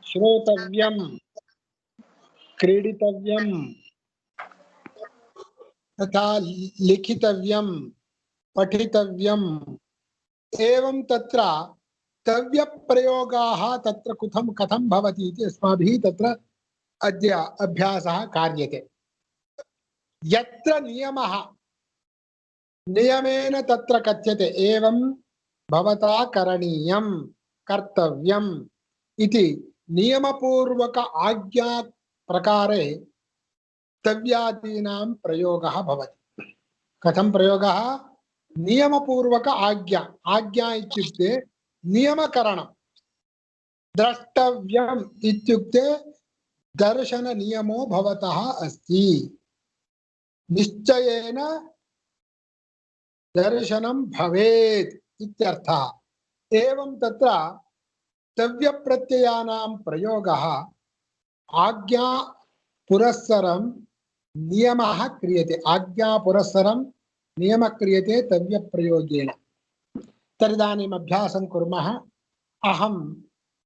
श्रोतव्यं, क्रीडितव्यं, तथा लिखितव्यं, पठितव्यम्। एवं तत्र तव्यप्रयोगाः तत्र कथं कथं भवति इति अस्माभिः तत्र अद्य अभ्यासः कार्यते। यत्र नियमः नियमेन तत्र कथ्यते एवं भवता करणीयं कर्तव्यम् इति नियमपूर्वक आज्ञा प्रकारे तव्यादीनां प्रयोगः भवति। कथं प्रयोगः? नियमपूर्वक आज्ञा। आज्ञा इत्युक्ते नियमकरणं। द्रष्टव्यम् इत्युक्ते दर्शननियमो भवतः अस्ति। निश्चयेन दर्शनं भवेत् इत्यर्थः। एवं तत्र तव्यप्रत्ययानां प्रयोगः आज्ञा पुरस्सरं नियमः क्रियते। आज्ञा पुरस्सरं नियमः क्रियते तव्यप्रयोगेन। तर्दानीम् अभ्यासं कुर्मः। अहं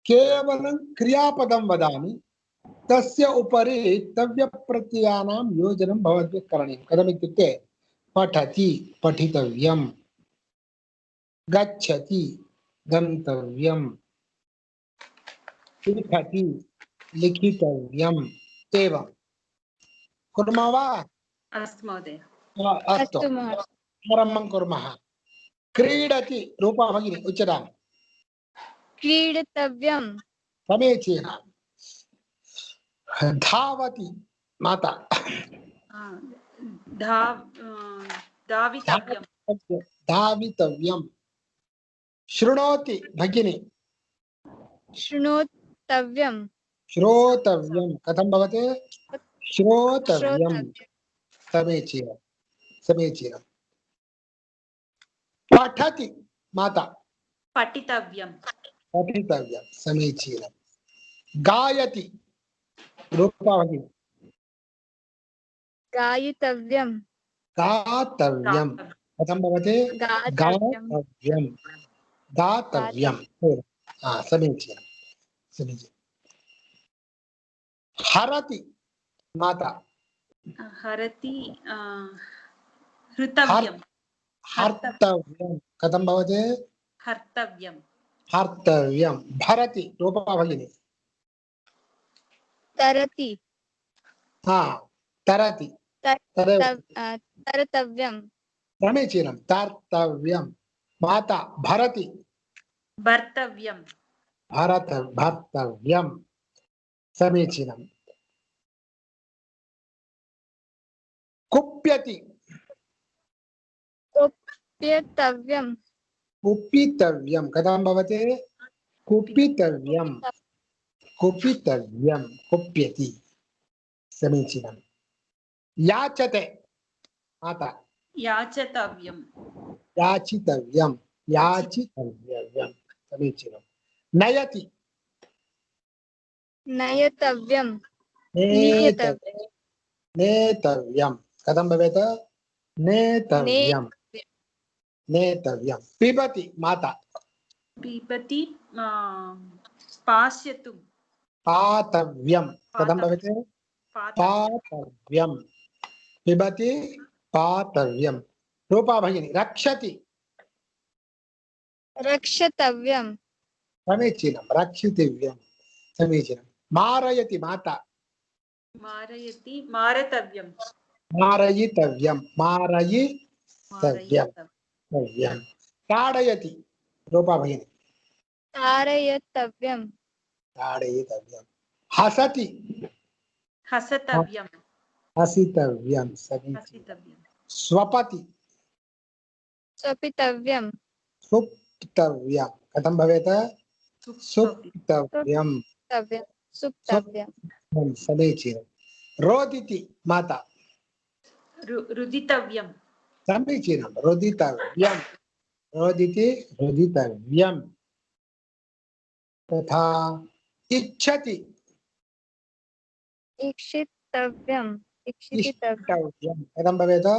केवलं क्रियापदं वदामि, तस्य उपरि तव्यप्रत्ययानां योजनं भवद्भिः करणीयं। कथमित्युक्ते पठति पठितव्यं, गच्छति गन्तव्यं, लिखति लिखितव्यम्। एवं कुर्मः वा? अस्तु महोदय। अस्तु, आरम्भं कुर्मः। क्रीडति, रूपा भगिनी उच्यताम्। क्रीडितव्यं। समीचीनं। धावति माता। धावितव्यं। धावितव्यं। शृणोति भगिनी। शृणोतव्यं। श्रोतव्यं। कथं भवति? श्रोतव्यं। समीचीनं समीचीनं। पठति माता। पठितव्यं। पठितव्यं। समीचीनं। गायति रूपा भगिनी। गायितव्यं। गातव्यं। कथं भवति? गातव्यं। गातव्यं। समीचीनं समीचीनं। हरति माता। हरति हृतव्यं। हर्तव्यं। कथं भवति? हर्तव्यं। हर्तव्यं। भरति रूपा भगिनी। तरति। तरति। तरतव्यं। समीचीनं। तर्तव्यं। माता भरति। भर्तव्यं। भर्तव्यं। समीचीनं। कुप्यति। कुप्यतव्यं। कुपितव्यं। कथं भवति? कुपितव्यं। कुपितव्यं। कुप्यति। समीचीनं। याचते माता। याचतव्यं। याचितव्यं। याचितव्यं। समीचीनं। नयति। नयतव्यं। नेतव्यं। कथं भवेत्? नेतव्यं। नेतव्यं। पिबति माता। पिबति पास्यतु। पातव्यं। कथं भवति? पातव्यं। पिबति पातव्यं। रूपा भगिनी। रक्षति। रक्षतव्यं। समीचीनं। रक्षितव्यं। समीचीनं। मारयति माता। मारयति मारतव्यं। मारयितव्यं। मारयितव्यं। ताडयति रूपा भगिनी। ताडयतव्यं। ताडयितव्यं। हसति। हसतव्यं। हसितव्यं। समीचीनं। स्वपति। स्वपितव्यं। सुप्तव्यं। कथं भवेत्? सुप्तव्यं। सुप्तव्यं। समीचीनं। रोदिति माता। रुदितव्यं। समीचीनं। रोदितव्यं। रोदिति रुदितव्यं। तथा इच्छति। इक्षितव्यं। इष्टव्यं। कथं भवेत्?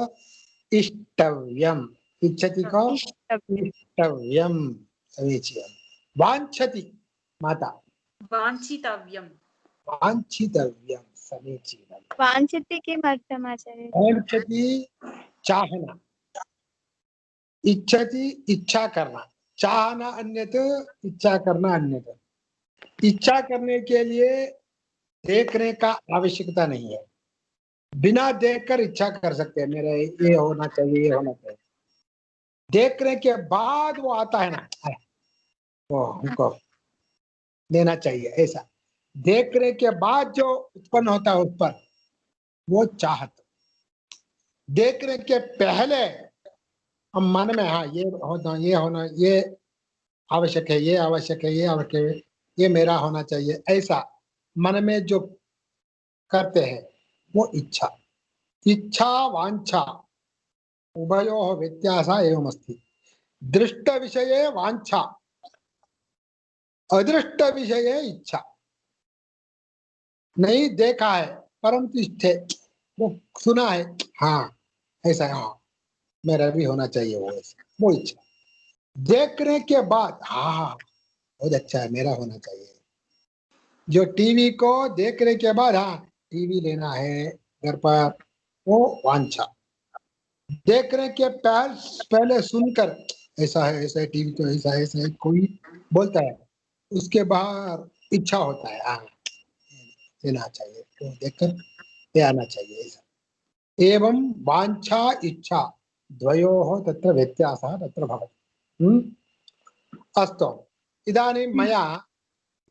इष्टव्यम्। इच्छति को? इष्टव्यं। समीचीनं। वाञ्छति माता। वाञ्छितव्यम् वाञ्छितव्यं समीचीनम् वाञ्छति किमर्थम् आचार्य? वाञ्छति चाहना, इच्छति इच्छा करना, चाहना अन्यत, इच्छा करना अन्यत। इच्छा करने के लिए देखने का आवश्यकता नहीं है, बिना देखकर इच्छा कर सकते हैं, मेरे ये होना चाहिए, ये होना चाहिए। देखने के बाद वो आता है ना, वो हमको लेना चाहिए, ऐसा देखने के बाद जो उत्पन्न होता है उस पर वो चाहत। देखने के पहले हम मन में हाँ ये होना, ये होना, ये आवश्यक है, ये आवश्यक है, ये आवश्यक है, ये मेरा होना चाहिए, ऐसा मन में जो करते हैं वो इच्छा। इच्छा वांछा उभयोः व्यत्यासः एवमस्ति। दृष्ट विषये वांछा, अदृष्ट विषये इच्छा। नहीं देखा है परंतु इच्छे, वो सुना है हाँ ऐसा है, हाँ मेरा भी होना चाहिए वो, ऐसा वो इच्छा। देखने के बाद हाँ बहुत अच्छा है, मेरा होना चाहिए। जो टीवी को देखने के बाद हाँ टीवी लेना है घर पर, वो वांछा। देखने के पहले सुनकर ऐसा है, ऐसा है, टीवी तो ऐसा है, ऐसा है, कोई बोलता है, उसके बाहर इच्छा होता है हाँ लेना चाहिए, तो देखकर ले आना चाहिए, ऐसा। एवं वांछा इच्छा द्वयोः तत्र व्यत्यासः तत्र भवति। अस्तु, इदानीं मया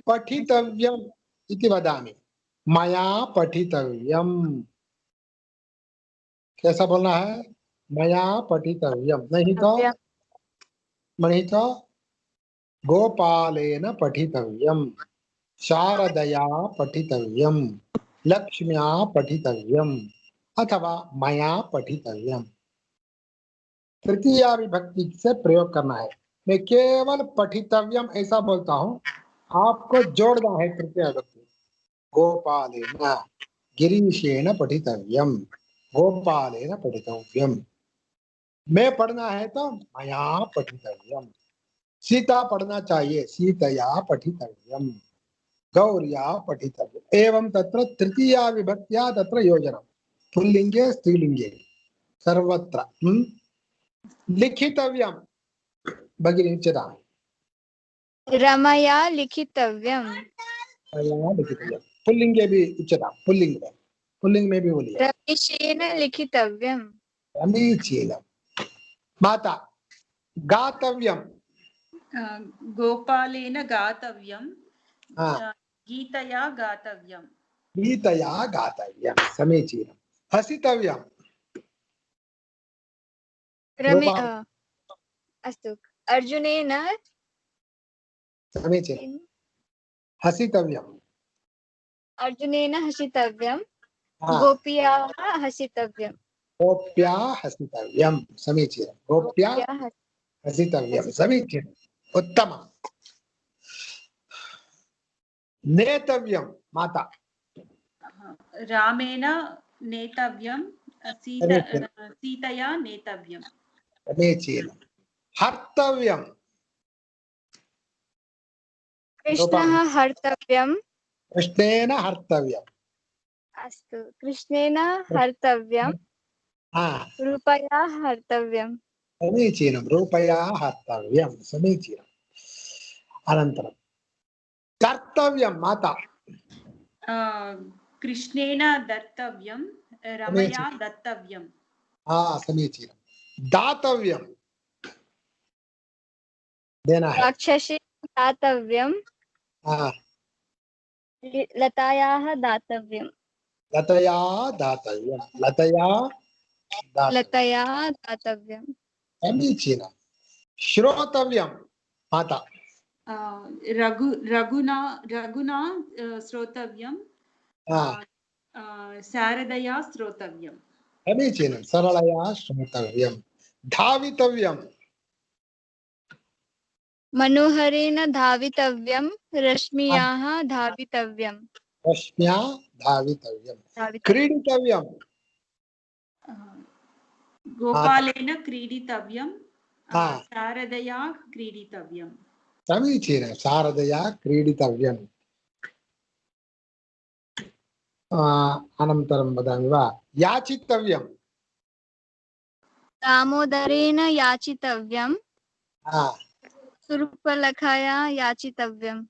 पठितव्यम् इति वदामि। मया पठितव्यम्, कैसा बोलना है? मया पठितव्यम्, नहीं तो गोपालेन पठितव्यम्, शारदया पठितव्यम्, लक्ष्म्या पठितव्यम्, अथवा मया पठितव्यम्। तृतीया विभक्ति से प्रयोग करना है। मैं केवल पठितव्यम ऐसा बोलता हूँ, आपको जोड़ना है तृतीया विभक्ति। गोपालेन गिरीशेन पठितव्यम, गोपालेन पठितव्यम। मैं पढ़ना है तो मया पठितव्यम। सीता पढ़ना चाहिए, सीतया पठितव्यम, गौर्या पठितव्यम। एवं तत्र तृतीया विभक्त्या तत्र योजनम्, पुल्लिंगे स्त्रीलिंगे सर्वत्र। लिखितव्यम भगिनी उच्यताम्। रमया लिखितव्यम्, मया लिखितव्यम, पुल्लिंगे भी उच्यताम्, पुल्लिंग में भी बोलिए। रमेशेन लिखितव्यम्, समीचीनम्। माता गातव्यम, गोपालेन गातव्यं हाँ गीतया गातव्यम् गीतया गातव्यम, समीचीनम्। हसितव्यम, रमे गोपाल अस्तु, अर्जुनेन समीचीनम्। हसितव्यम, अर्जुनेन हसितव्यम्, हाँ गोप्याः हसितव्यम्, गोप्या हसितव्यम, समीचीनम्। गोप्या गोप्याः हसितव्यम, समीचीनम्, उत्तमम्। नेतव्यम, माता रामेण नेतव्यं समीचीनम्, सीतया नेतव्यम् समीचीनम्। हर्तव्यम, कृष्णः हर्तव्यम्, कृष्णेन हर्तव्यम, अस्तु, कृष्णेन हर्तव्यम्, हाँ रूपया हर्तव्यम्, समीचीनं, रूपया हर्तव्यं, समीचीनम्। अनन्तरं कर्तव्यं, माता कृष्णेन दत्तव्यं रमया समीचीनं, दत्तव्यम् हाँ समीचीनं। दातव्यं, देना है, राक्षसेन दातव्यम्, हाँ लतायाः दातव्यम्, लतया दातव्यं, लतया दातव्यं, लतया दातव्यम्, समीचीनं। श्रोतव्यं, माता रघुना रघुना श्रोतव्यं हाँ शारदया श्रोतव्यम् समीचीनं, सरलया श्रोतव्यं। धावितव्यं, मनोहरेण धावितव्यम्, रश्मियाः धावितव्यम्, रश्म्या धावितव्यं। धावितव्यम्, क्रीडितव्यं, माता गोपालेन क्रीडितव्यं हाँ शारदया क्रीडितव्यम् समीचीनं, शारदया क्रीडितव्यं। अनन्तरं वदामि वा? याचितव्यं। दामोदरेण याचितव्यं हाँ, शूर्पणखया याचितव्यं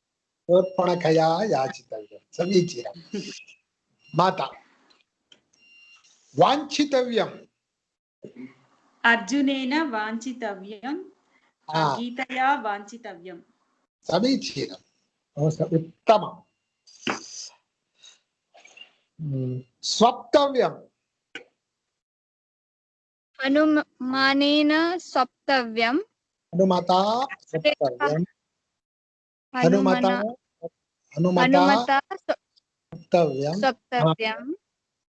शूर्पणखया याचितव्यं। समीचीनं। माता वाञ्छितव्यं। अर्जुनेन वाञ्छितव्यं हाँ, गीतया वाञ्छितव्यं समीचीनं। उत्तमं। स्वप्तव्यं। हनुमानेन स्वप्तव्यं हनुमता स्वप्तव्यं। हनुमता हनुमना हनुमता हनुमता स्वप्तव्यं। हाँ, स्वप्तव्यं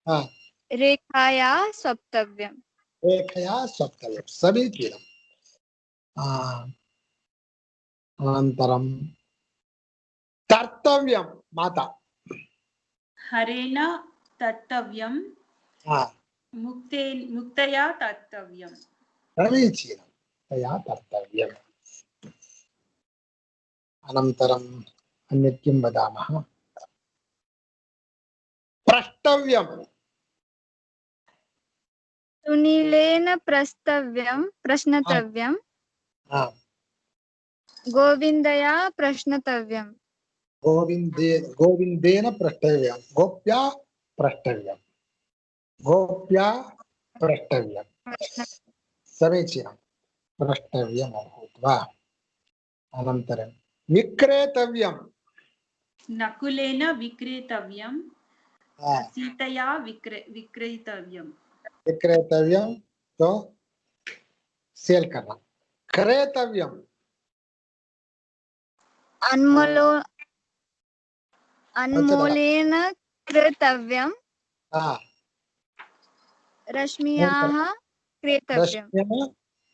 हाँ, रेखाया स्वप्तव्यं रेखया स्वप्तव्यं। समीचीनं। अनन्तरं तर्तव्यं। माता हरेण तर्तव्यं हाँ, मुक्तया तर्तव्यं समीचीनं। तया तर्तव्यम्। अनन्तरम् अन्यत् किं वदामः? प्रष्टव्यं। सुनीलेन प्रष्टव्यं हाँ, प्रश्नतव्यं हाँ, गोविन्दया प्रश्नतव्यं गोविन्देन प्रष्टव्यं। गोप्या प्रष्टव्यं। गोप्या प्रष्टव्यं। समीचीनं। प्रष्टव्यम् अभूत् वा? अनन्तरं विक्रेतव्यं। नकुलेन विक्रेतव्यं हाँ, सीतया विक्रेतव्यं विक्रेतव्यं तो सेल करना। क्रेतव्यं। अन्मोलो अच्छा दादा। अन्मूलेन क्रेतव्यं हाँ, रश्म्याः क्रेतव्यं रश्म्या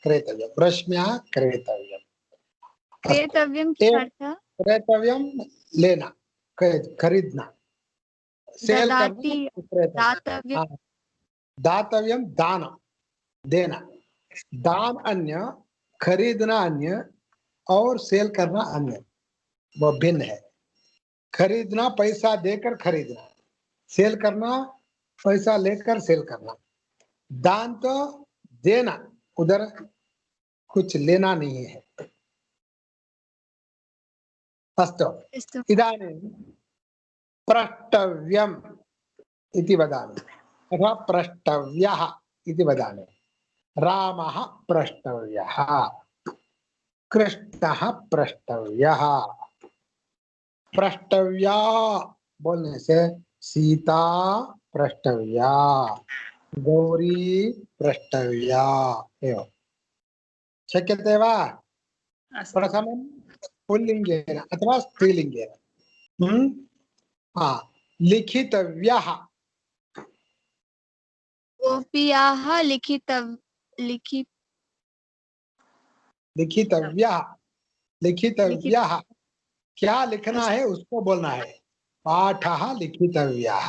क्रेतव्यं। रश्म्या क्रेतव्यम्। अस्तु। क्रेतव्यं एवं किमर्थः क्रेतव्यं लेना, खरीदना, सेल करना, ददाति विक्रेतव्यं। दातव्यं हाँ, दातव्यं दान, देना। दान अन्य, खरीदना अन्य और सेल करना अन्य, वो भिन्न है। खरीदना पैसा देकर खरीदना, सेल करना पैसा लेकर सेल करना। दान तो देना, उधर कुछ लेना नहीं है। अस्तु। अस्तु इदानीं प्रष्टव्यम् इति वदामि अथवा प्रष्टव्यः इति वदामि। रामः प्रष्टव्यः, कृष्णः प्रष्टव्यः। प्रष्टव्या बोलने से सीता प्रष्टव्या, गौरी प्रष्टव्या एवं शक्यते वा? अस्तु प्रथमं पुल्लिङ्गेन अथवा स्त्रीलिङ्गेन। लिखितव्यः। गोप्याः लिखि लिखितव्यः। लिखित लिखितव्यः। क्या लिखना अस्तु है उसको बोलना है। पाठः लिखितव्यः,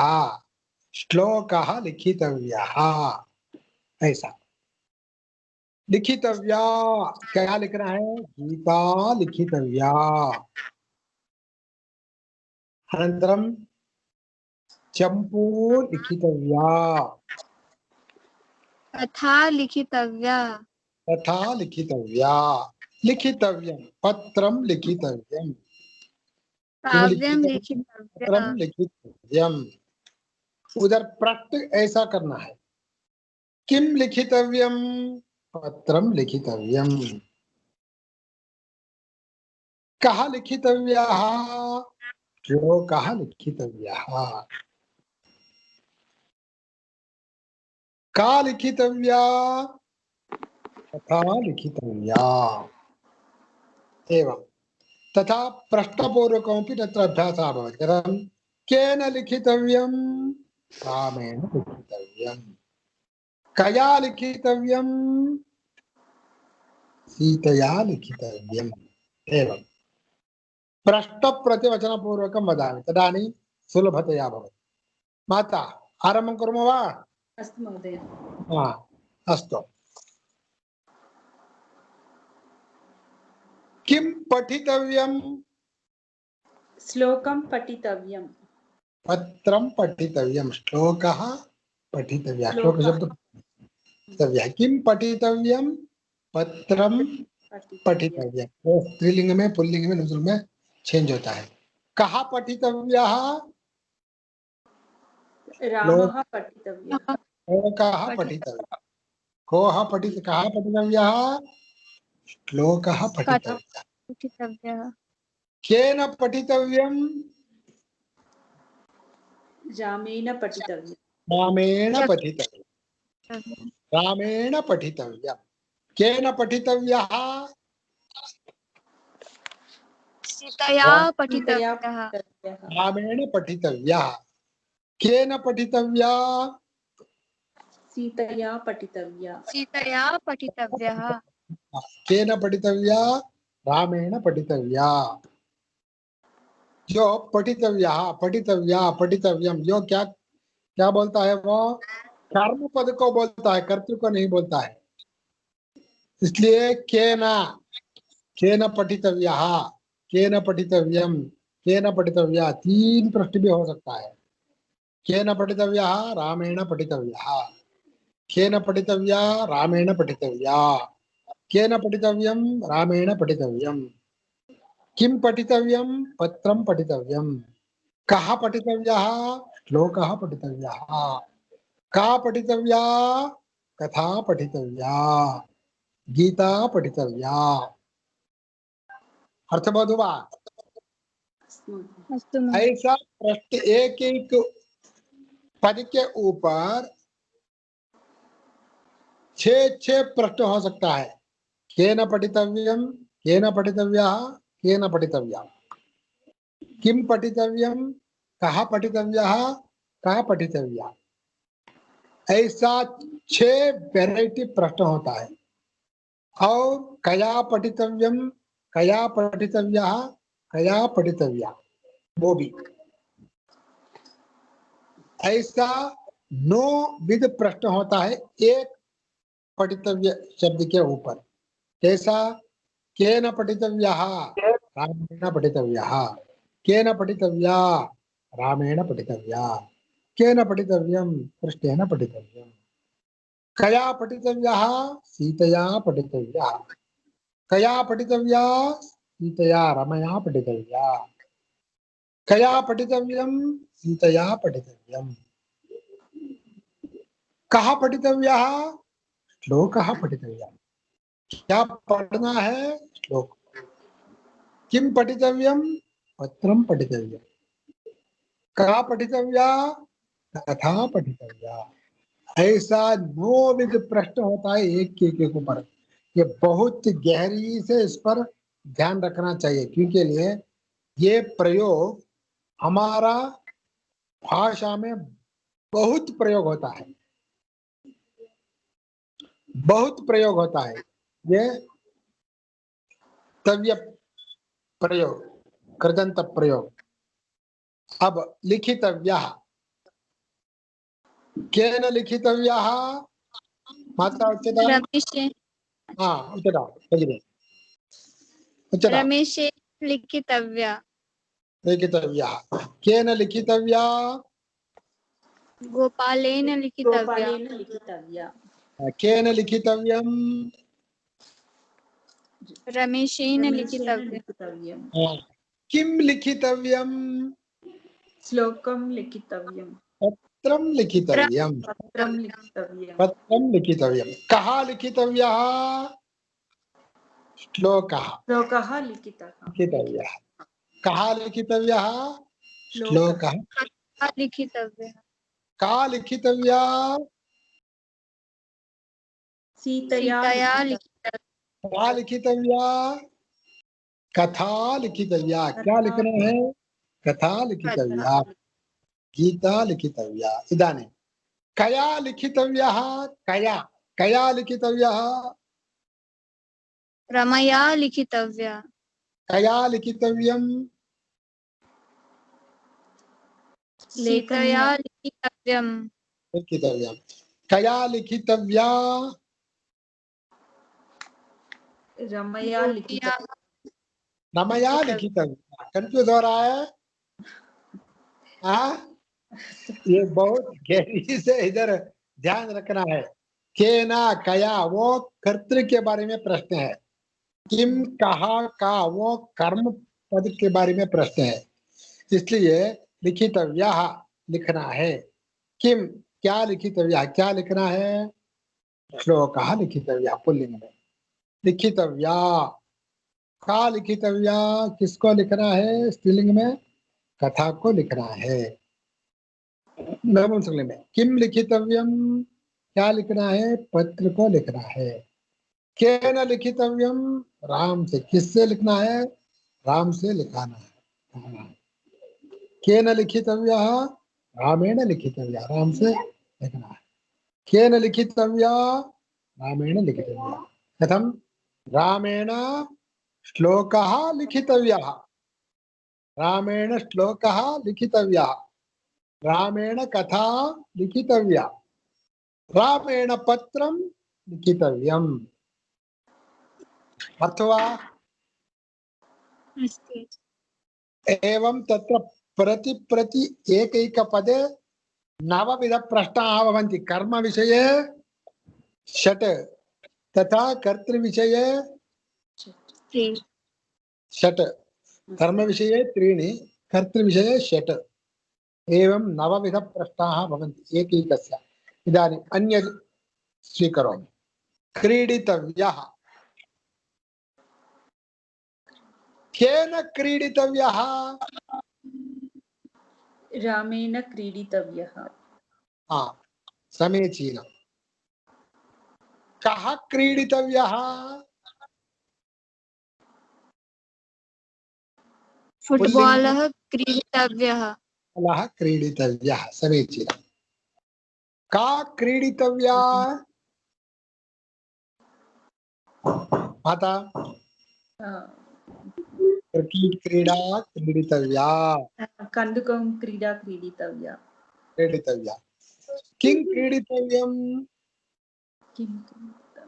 श्लोकः लिखितव्यः, ऐसा। लिखितव्या, क्या लिखना है? गीता लिखितव्या। अनन्तरं चंपू लिखितव्या, कथा लिखितव्या कथा लिखितव्या। लिखितव्यं पत्रं लिखितव्यं। किम काव्यं लिखितव्यं? लिखितव्या पत्रं लिखितव्यं। उधर प्रट ऐसा करना है। किम लिखितव्यं? पत्रं लिखितव्यं। कः लिखितव्यः? श्लोकः लिखितव्यः। का लिखितव्या? कथा लिखितव्या। एवं तथा प्रश्नपूर्वकमपि तत्र अभ्यासः भवति। कथं? केन लिखितव्यं? रामेण लिखितव्यं। कया लिखितव्यं? सीतया लिखितव्यम्। एवं प्रश्नप्रतिवचनपूर्वकं वदामि, तदानीं सुलभतया भवति। माता आरम्भं कुर्मः वा? अस्तु महोदय हा, अस्तु। किं पठितव्यं? श्लोकं पठितव्यं पत्रं पठितव्यं, श्लोकः पठितव्यः, श्लोक श्लोकः शब्द पठितव्यः। किं पठितव्यं? पत्रं पठितव्यम् पठितव्यं। वो स्त्रीलिंग में, पुल्लिंग में, नपुंसक में चेंज होता है। कहाँ पठितव्यः? रामः पठितव्यः श्लोकः पठितव्यः। कः पठितव्यः? श्लोकः पठितव्यः। पठितव्यः। केन पठितव्यं? रामेण पठितव्यम् रामेण पठितव्यं। रामेण पठितव्यं। केन पठितव्यः? सीतया सीतया पठितव्यः। पठितव्यः रामेण पठितव्यः। केन पठितव्या? सीतया पठितव्या सीतया पठितव्यः। केन पठितव्या? रामेण पठितव्या। जो पठितव्या, पठितव्या, पठितव्यम, जो क्या क्या बोलता है? वो कर्म पद को बोलता है, कर्तृ को नहीं बोलता है। इसलिए केन पठितव्यः, केन पठितव्यम, केन पठितव्या, तीन प्रश्न भी हो सकता है। केन पठितव्यः? रामेण पठितव्यः। केन पठितव्या? रामेण पठितव्या। केन पठितव्यं? रामेण पठितव्यं। किं पठितव्यं? पत्रं पठितव्यं। कः पठितव्यः? श्लोकः पठितव्यः। का पठितव्या? कथा पठितव्या। गीता पठितव्या। अर्थबोध हुआ? अस्तु महोदय। ऐसा प्रश्न एक एक पद के ऊपर 6 प्रश्न हो सकता है। केन पठितव्यं? केन पठितव्यः? केन पठितव्या? किं पठितव्यं? कहाँ पठितव्यः? कहाँ पठितव्या? ऐसा 6 वैरायटी प्रश्न होता है। और कया पठितव्यं, कया पठितव्यः, कया पठितव्या, वो भी ऐसा 9 विध प्रश्न होता है एक पठितव्य शब्द के ऊपर। कैसा? केन पठितव्यः? रामेण पठितव्यः। केन पठितव्या? रामेण पठितव्या। केन पठितव्यं? कृष्णेन पठितव्यम्। कया पठितव्यः? सीतया पठितव्यः। कया पठितव्या? सीतया रमया पठितव्या। कया पठितव्यं? सीतया पठितव्यम्। कः पठितव्यः? श्लोकः पठितव्यः। क्या पढ़ना है? श्लोक। किं पठितव्यं? पत्रं पठितव्यम्। का पठितव्या? कथा पठितव्या। ऐसा 9 विध प्रश्न होता है एक के ऊपर। ये बहुत गहरी से इस पर ध्यान रखना चाहिए, क्योंकि लिए ये प्रयोग हमारा भाषा में बहुत प्रयोग होता है, बहुत प्रयोग होता है। ये तव्य प्रयोग, कृदंत प्रयोग। अब लिखितव्यः। केन लिखितव्यः? मात्रा उच्यता। रमेशेन हाँ, उच्यता भगिनी, उच्यता। रमेशेन लिखितव्या। लिखितव्यः। केन लिखितव्या? गोपालेन लिखितव्या। गोपालेन लिखितव्या केन लिखितव्यं? रमेशेन रमेशेन लिखितव्या। लिखितव्यम् किं लिखितव्यं? श्लोकं लिखितव्यम् पत्रं लिखितव्यं। पत्रं लिखितव्यम् पत्रं लिखितव्यं। कः लिखितव्यः? श्लोकः श्लोकः लिखितः लिखितव्यः। कः लिखितव्यः? श्लोकः श्लोकः। कथा लिखितव्या। का लिखितव्या? सीतया सीतया लिखितः लिखितव्या। का लिखितव्या? कथा लिखितव्या। क्या कथा लिखना है? कथा लिखितव्या। गीता लिखितव्या। इदानीं कया लिखितव्यः? कया कया लिखितव्यः? रमया लिखितव्या। कया लिखितव्यं? सीतया लेखन्या लिखितव्यम्। लिखितव्यं। कया लिखितव्या? रमया गोपिया लिखितः रमया लिखितव्या। लिखितव्या। कंफ्यूज हो रहा है? हाँ? ये बहुत गहरी से इधर ध्यान रखना है। केना कया वो कर्तृ के बारे में प्रश्न है। किम कहा का वो कर्म पद के बारे में प्रश्न है। इसलिए लिखितव्या लिखना है। किम क्या लिखितव्या क्या लिखना है। श्लोक लिखितव्या पुल्लिंग में। लिखितव्या का लिखितव्या किसको लिखना है स्त्रीलिंग में। कथा को लिखना है नपुंसकलिंग में। किम लिखितव्यम क्या लिखना है पत्र को लिखना है। केन लिखितव्यम राम से किससे लिखना है राम से लिखाना है। केन लिखितव्यः रामेण लिखितव्या राम से लिखना है। केन लिखितव्या रामेण लिखितव्या कथम रामेण श्लोकः लिखितव्यः रामेण श्लोकः लिखितव्यः रामेण कथा लिखितव्या रामेण पत्रं लिखितव्यम्। अथवा अस्ति। एवं तत्र प्रति प्रति एकैकपदे नवविध प्रश्नाः भवन्ति। कर्म विषये षट् तथा कर्तृविषये त्रीणि। षट् कर्म विषये त्रीणि कर्तृविषये षट् एवं नवविध प्रश्नाः भवन्ति एकैकस्य। इदानीम् अन्य स्वीकरोमि। क्रीडितव्यः केन क्रीडितव्यः रामेण क्रीडितव्यः। समीचीनम्। कः क्रीडितव्यः फुट्बालः क्रीडितव्यः। फुट्बालः क्रीडितव्यः समीचीनम्। का क्रीडितव्या माता क्रिकेट क्रीडा क्रीडितव्या कन्दुकं क्रीडा क्रीडितव्या। क्रीडितव्या। किं क्रीडितव्यम् किं क्रीडितव्या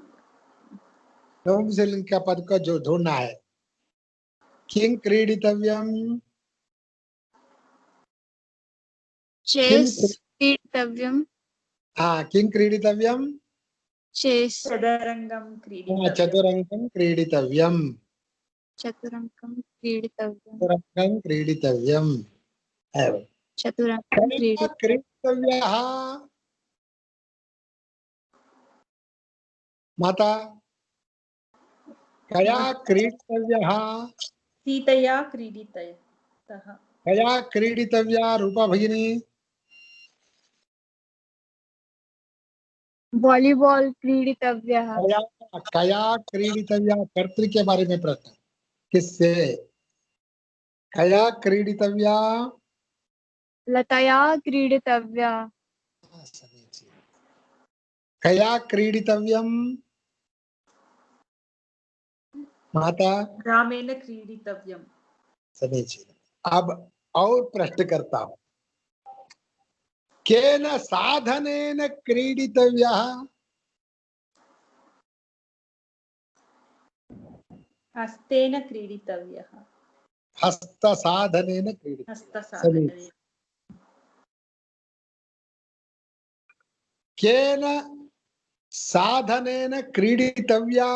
नपुंसकलिंग का पद का जो ढूंढना है। किं क्रीडितव्यम् चेस क्रीडितव्यम्। किं क्रीडितव्यम् चेस चदरङ्गं क्रीडितव्यं। चतुरङ्गं क्रीडितव्यम् चतुरङ्गं क्रीडितव्यम्। चतुरङ्गं क्रीडितव्यम् एवं। चतुरङ्गं कया क्रीडितव्यः माता कया क्रीडितव्यः सीतया क्रीडितः। कया क्रीडितव्या रूपा भगिनी वॉलीबॉल क्रीडितव्यः। कया कया क्रीडितव्या कर्तृ के बारे में प्रश्न किससे। कया क्रीडितव्या लतया क्रीडितव्या। कया क्रीडितव्यम् माता रामेण क्रीडितव्यं। समीचीनम्। अब और प्रश्न करता हूं। केन साधनेन क्रीडितव्यः हस्तेन क्रीडितव्यः। हस्त साधनेन क्रीडितव्यः हस्तसाधनेन। केन साधनेन क्रीडितव्या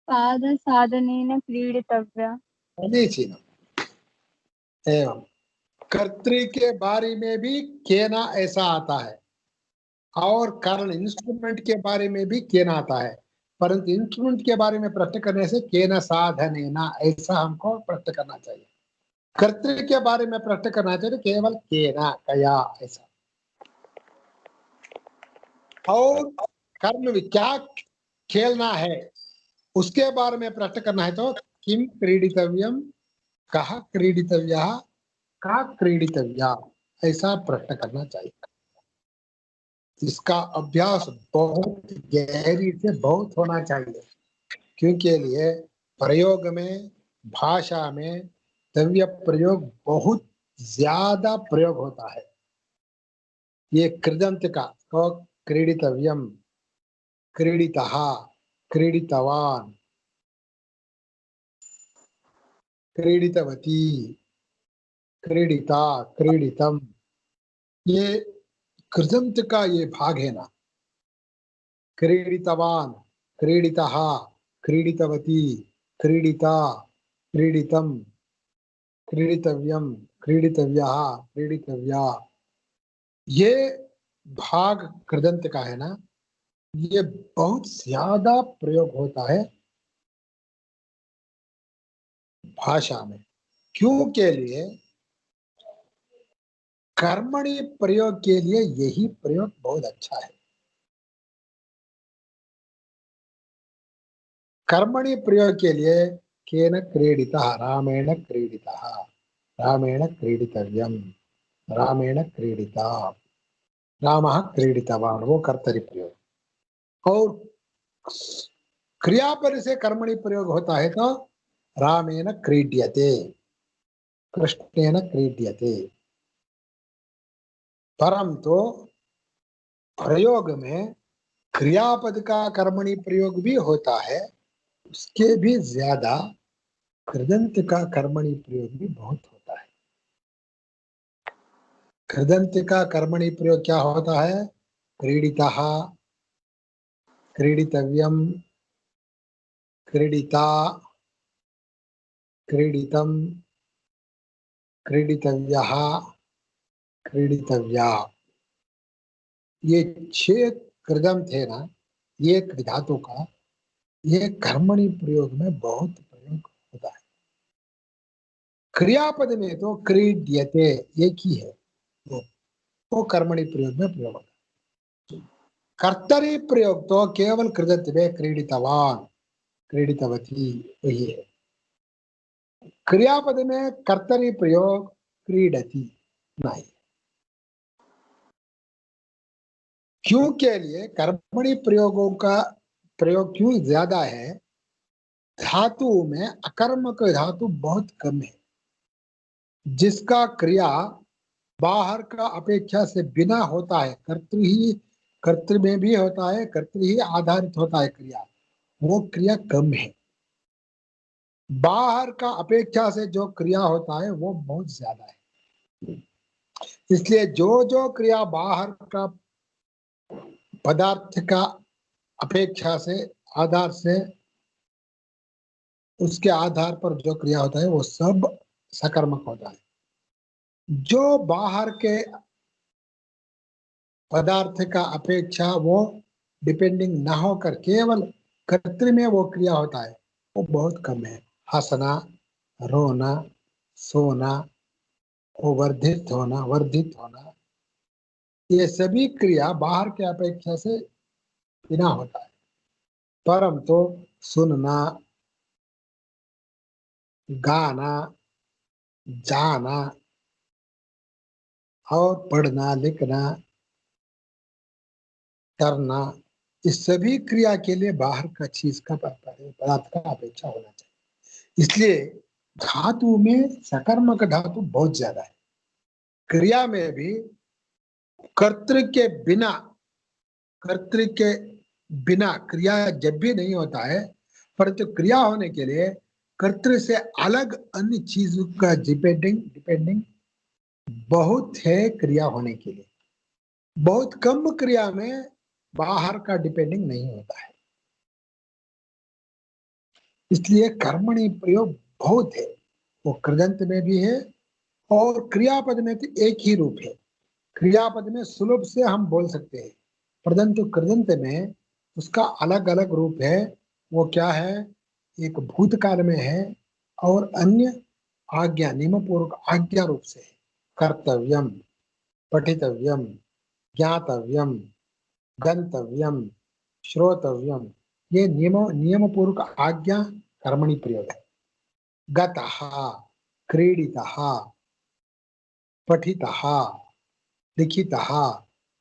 पादसाधनेन क्रीडितव्या। समीचीनम्। एवं कर्तृ के बारे में भी केना ऐसा आता है और कारण इंस्ट्रूमेंट के बारे में भी केना आता है। परंतु इंस्ट्रूमेंट के बारे में प्रश्न करने से केना साधनेना ऐसा हमको प्रश्न करना चाहिए। कर्तृ के बारे में प्रश्न करना चाहिए केवल केना कया ऐसा। और कर्म भी क्या खेलना है उसके बारे में प्रश्न करना है तो किम क्रीडितव्यम कहा क्रीडितव्यः का क्रीडितव्या ऐसा प्रश्न करना चाहिए। इसका अभ्यास बहुत गहरी से बहुत होना चाहिए क्योंकि लिए प्रयोग में भाषा में द्रव्य प्रयोग बहुत ज्यादा प्रयोग होता है। ये कृदंत का तो क्रीडितव्यम क्रीडितः क्रीडितवान क्रीडितवती क्रीडिता, क्रीडितम, ये कृदंत का ये भाग है ना। क्रीडितवान, क्रीडितः, क्रीडितवती, क्रीडिता, क्रीडितम, क्रीडितव्यम, क्रीडितव्यः, क्रीडितव्या, ये भाग कृदंत का है ना। ये बहुत ज्यादा प्रयोग होता है भाषा में। क्यों के लिए? कर्मणि प्रयोग के लिए यही प्रयोग बहुत अच्छा है। कर्मणि प्रयोग के लिए केन क्रीडितः, रामेण क्रीडितः, रामेण क्रीडितव्यम, रामेण क्रीडिता, रामः क्रीडितवान, वो कर्तरी प्रयोग। और क्रियापद से कर्मणि प्रयोग होता है तो रामेण क्रीड्यते, कृष्णेन क्रीड्यते। परंतु प्रयोग में क्रियापद का कर्मणि प्रयोग भी होता है, उसके भी ज्यादा कृदंत का कर्मणि प्रयोग भी बहुत होता है। कृदंत का कर्मणि प्रयोग क्या होता है? क्रीडितः, क्रीडितव्यम, क्रीडिता, क्रीडितम, क्रीडितव्यः, क्रीडितव्या, ये 6 कृदंत है ना, एक धातु का, ये कर्मणि प्रयोग में बहुत प्रयोग होता है। क्रियापद में तो क्रीड्यते एक ही है, वो कर्मणि प्रयोग में प्रयोग होता है। कर्तरी प्रयोग तो केवल कृदंत में क्रीडितवान, क्रीडितवती, वही है। क्रियापद में कर्तरी प्रयोग क्रीडति नहीं। क्यों के लिए कर्मणि प्रयोगों का प्रयोग क्यों ज्यादा है? धातु में अकर्मक धातु बहुत कम है, जिसका क्रिया बाहर का अपेक्षा से बिना होता है। कर्तृ में भी होता है, कर्तृ ही आधारित होता है क्रिया, वो क्रिया कम है। बाहर का अपेक्षा से जो क्रिया होता है वो बहुत ज्यादा है। इसलिए जो जो क्रिया बाहर का पदार्थ का अपेक्षा से, आधार से, उसके आधार पर जो क्रिया होता है वो सब सकर्मक होता है। जो बाहर के पदार्थ का अपेक्षा वो डिपेंडिंग ना होकर केवल कर्तृ में वो क्रिया होता है, वो बहुत कम है। हंसना, रोना, सोना, वो वर्धित होना, वर्धित होना, ये सभी क्रिया बाहर के अपेक्षा से बिना होता है। परंतु सुनना, गाना, जाना और पढ़ना, लिखना, करना, इस सभी क्रिया के लिए बाहर का चीज का पदार्थ का अपेक्षा होना चाहिए। इसलिए धातु में सकर्मक धातु बहुत ज्यादा है। क्रिया में भी कर्तृ के बिना, कर्तृ के बिना क्रिया जब भी नहीं होता है, परंतु क्रिया होने के लिए कर्तृ से अलग अन्य चीजों का डिपेंडिंग बहुत है क्रिया होने के लिए। बहुत कम क्रिया में बाहर का डिपेंडिंग नहीं होता है। इसलिए कर्मणि प्रयोग बहुत है, वो कृदंत में भी है और क्रियापद में तो एक ही रूप है। क्रियापद में सुलभ से हम बोल सकते हैं, परंतु कृदंत में उसका अलग अलग रूप है। वो क्या है? एक भूतकाल में है और अन्य आज्ञा, नियम पूर्वक आज्ञा रूप से है। कर्तव्यम, पठितव्यम, ज्ञातव्यम, गंतव्यम, श्रोतव्यम, ये नियम पूर्वक आज्ञा कर्मणि प्रयोग है। गतः, क्रीडितः, पठितः, लिखितः,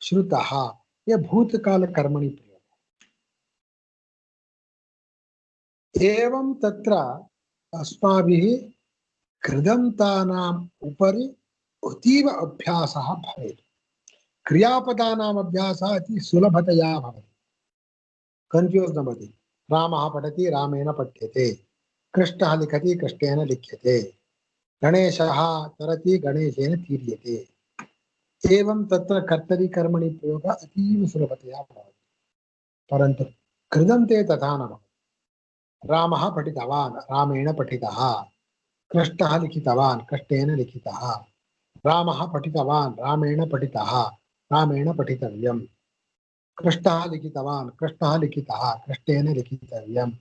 श्रुतः, ये भूतकाल कर्मणि प्रयोग है। एवं तत्र अस्माभिः कृदन्तानाम् उपरि अतीव अभ्यासः भवेत्। क्रियापदानाम् अभ्यासः अति सुलभतया भवति, कन्फ्यूस् न भवति। रामः पठति, रामेण पठ्यते, कृष्णः लिखति, कृष्णेन लिख्यते, गणेशः तरति गणेशेन तीर्यते। एवं तत्र कर्तरि कर्मणि प्रयोग अतीव सुलभतया भवति, परन्तु कृदन्ते तथा न भवति। रामः पठितवान्, रामेण पठितः। कृष्णः लिखितवान्, कृष्णेन लिखितः। रामः पठितवान्, रामेण पठितः, रामेण पठितव्यम्। कृष्णः लिखितवान्, कृष्णः लिखितः, कृष्णेन लिखितव्यम्।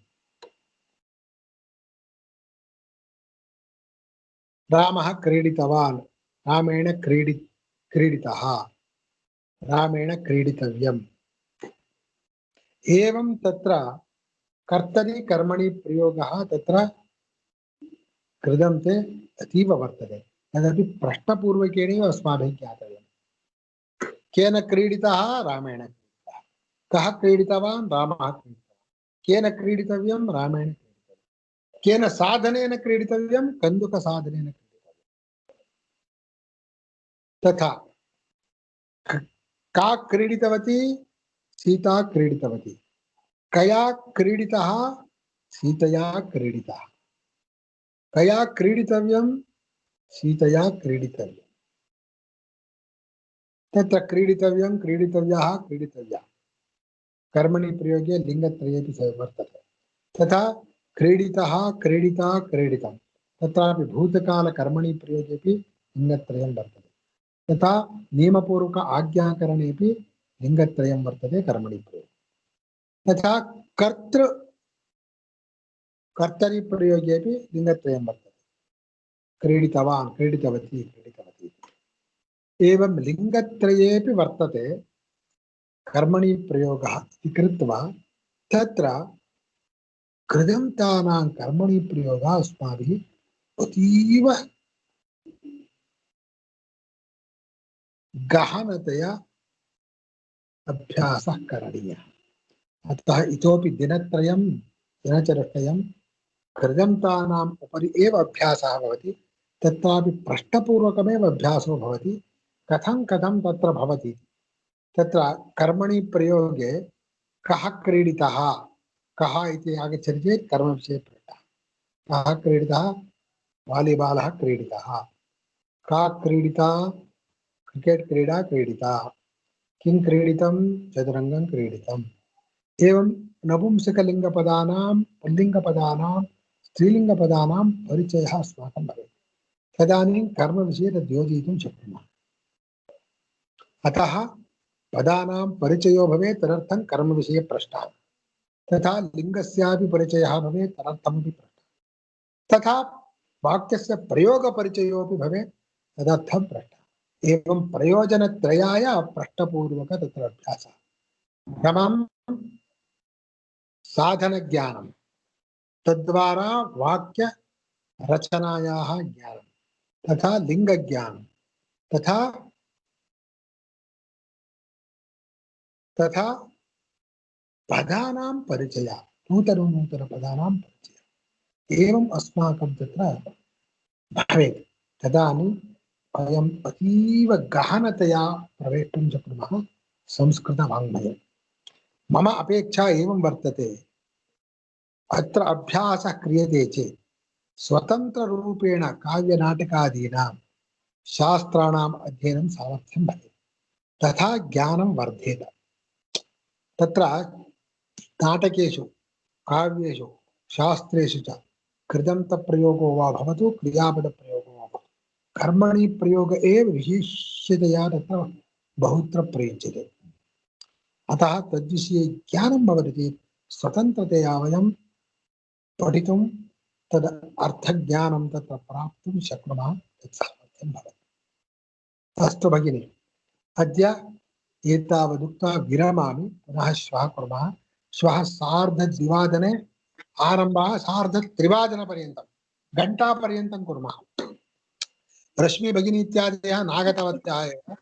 रामः क्रीडितवान्, रामेण क्रीडितः, रामेण क्रीडितव्यम्। एवं तत्र कर्तरि कर्मणि प्रयोगः तत्र कृदन्ते अतीव वर्तते। तदपि प्रश्नपूर्वकेणैव अस्माभिः ज्ञातव्यम्। केन क्रीडितः? रामेण क्रीडितः। कः क्रीडितवान्? रामः क्रीडितवान्। केन क्रीडितव्यं? रामेण क्रीडितव्यम्। केन साधनेन क्रीडितव्यं? कन्दुकसाधनेन क्रीडितव्यम्। तथा का क्रीडितवती? सीता क्रीडितवती। कया क्रीडितः? सीतया क्रीडितः। कया क्रीडितव्यं? सीतया क्रीडितव्यम्। तत्र क्रीडितव्यं, क्रीडितव्यः, क्रीडितव्या कर्मणि प्रयोगे लिङ्गत्रयेपि वर्तते। तथा क्रीडितः, क्रीडिता, क्रीडितं तत्रापि भूतकालकर्मणि प्रयोगेपि लिङ्गत्रयं वर्तते। तथा नियमपूर्वक आज्ञाकरणेपि लिङ्गत्रयं वर्तते कर्मणि प्रयोगे। तथा कर्तरि प्रयोगेपि लिङ्गत्रयं वर्तते। क्रीडितवान्, क्रीडितवती, क्रीडितवती। एवं लिङ्गत्रयेपि वर्तते कर्मणि प्रयोगः इति कृत्वा तत्र कृदन्तानां कर्मणि प्रयोगः अस्माभिः अतीव गहनतया अभ्यासः करणीयः। अतः इतोपि दिनचतुष्टयं कृदन्तानाम् उपरि एव अभ्यासः भवति। तत्रापि प्रश्नपूर्वकमेव अभ्यासो भवति। कथं कथं तत्र भवति? तत्र कर्मणि प्रयोगे कः क्रीडितः, कः इति आगच्छति चेत् कर्मविषये पृष्टः। कः क्रीडितः? वालीबालः क्रीडितः। का क्रीडिता? क्रिकेट् क्रीडा क्रीडिता। किं क्रीडितं? चतुरङ्गं क्रीडितम्। एवं नपुंसकलिङ्गपदानां, पुल्लिङ्गपदानां, स्त्रीलिङ्गपदानां परिचयः अस्माकं भवेत्। तदानीं कर्मविषये तद् योजयितुं शक्नुमः। अतः पदानां परिचयो भवेत्, तदर्थं कर्मविषये प्रश्नः। तथा लिङ्गस्यापि परिचयः भवेत्, तदर्थमपि प्रश्नः। तथा वाक्यस्य प्रयोगपरिचयोऽपि भवेत्, तदर्थं प्रश्नः। एवं प्रयोजनत्रयाय प्रश्नपूर्वक तत्र अभ्यासः। प्रथमं साधनज्ञानं, तद्वारा वाक्यरचनायाः ज्ञानं, तथा लिङ्गज्ञानं, तथा पदानां परिचयः, नूतनपदानां परिचयः। एवम् अस्माकं तत्र भवेत्। तदानीं वयम् अतीव गहनतया प्रवेष्टुं शक्नुमः संस्कृतवाङ्मये। मम अपेक्षा एवं वर्तते, अत्र अभ्यासः क्रियते चेत् स्वतन्त्ररूपेण काव्यनाटकादीनां शास्त्राणाम् अध्ययनं सामर्थ्यं भवेत्। तथा ज्ञानं वर्धेत। तत्र नाटकेषु, काव्येषु, शास्त्रेषु च कृदन्तप्रयोगो वा भवतु, क्रियापदप्रयोगो वा भवतु, कर्मणि प्रयोग एव विशेष्यतया तत्र बहुत्र प्रयुज्यते। अतः तद्विषये ज्ञानं भवति चेत् स्वतन्त्रतया वयं पठितुं तद् अर्थज्ञानं तत्र प्राप्तुं शक्नुमः, तत् सामर्थ्यं भवति। अस्तु भगिनि, अद्य एतावदुक्त्वा विरमामि। पुनः श्वः कुर्मः। श्वः सार्धद्विवादने आरम्भः, सार्धत्रिवादनपर्यन्तं घण्टापर्यन्तं कुर्मः। रश्मि भगिनी इत्यादयः नागतवत्यः एव।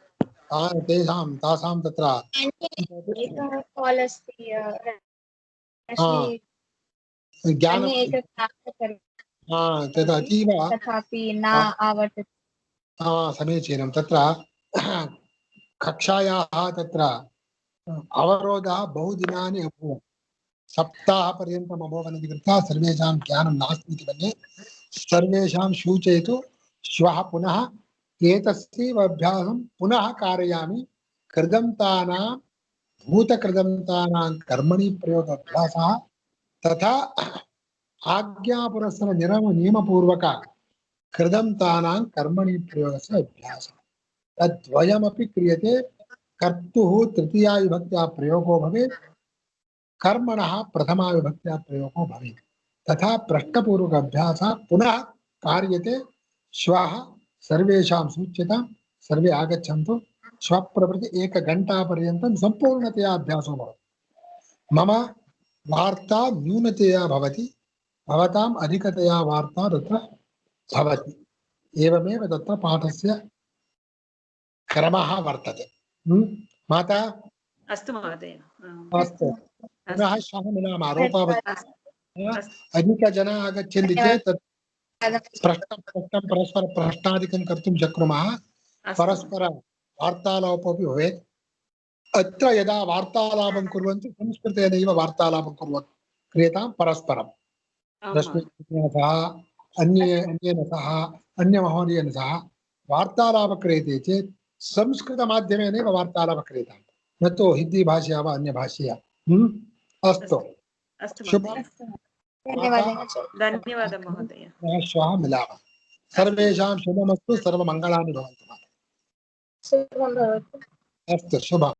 तासां तत्र एकः काल् अस्ति ज्ञानं तद् अतीव तथापि न आवर्तते। समीचीनं। तत्र कक्षायाः तत्र अवरोधः बहुदिनानि अभूवन्, सप्ताहपर्यन्तम् अभवन् इति कृत्वा सर्वेषां ज्ञानं नास्ति इति मन्ये। सर्वेषां सूचयतु, श्वः पुनः एतस्यैव अभ्यासं पुनः कारयामि कृदन्तानां भूतकृदन्तानां कर्मणि प्रयोग अभ्यासः तथा आज्ञापुरस्सर नियमपूर्वक कृदन्तानां कर्मणि प्रयोगस्य अभ्यासः तद्वयमपि क्रियते कर्तुः तृतीया विभक्त्या प्रयोगो भवेत् कर्मणः प्रथमा विभक्त्या प्रयोगो भवेत् तथा प्रश्नपूर्वक अभ्यासः पुनः कार्यते श्वः सर्वेषां सूच्यतां सर्वे आगच्छन्तु श्वः प्रभृति 1 घण्टापर्यन्तं सम्पूर्णतया अभ्यासो भवति मम वार्ता न्यूनतया भवति भवताम् अधिकतया वार्ता तत्र भवति एवमेव तत्र पाठस्य क्रमः वर्तते माता अस्तु महोदय अस्तु पुनः श्वः मिलामः आरोपावत् अस्तु अधिकजनाः आगच्छन्ति चेत् प्रश्नं परस्पर प्रश्नादिकं कर्तुं शक्नुमः परस्पर वार्तालापोऽपि भवेत् अत्र यदा वार्तालापं कुर्वन्ति संस्कृतेनैव वार्तालापं क्रियतां परस्परं रश्मिना सह अन्येन सह अन्यमहोदयेन सह वार्तालापः क्रियते चेत् संस्कृतमाध्यमेनैव वार्तालापः क्रियतां न तु हिन्दी भाषया वा अन्यभाषया अस्तु शुभं धन्यवादः महोदय श्वः मिलामः सर्वेषां शुभमस्तु सर्वमङ्गलानि भवन्तु शुभं भवतु अस्तु शुभम्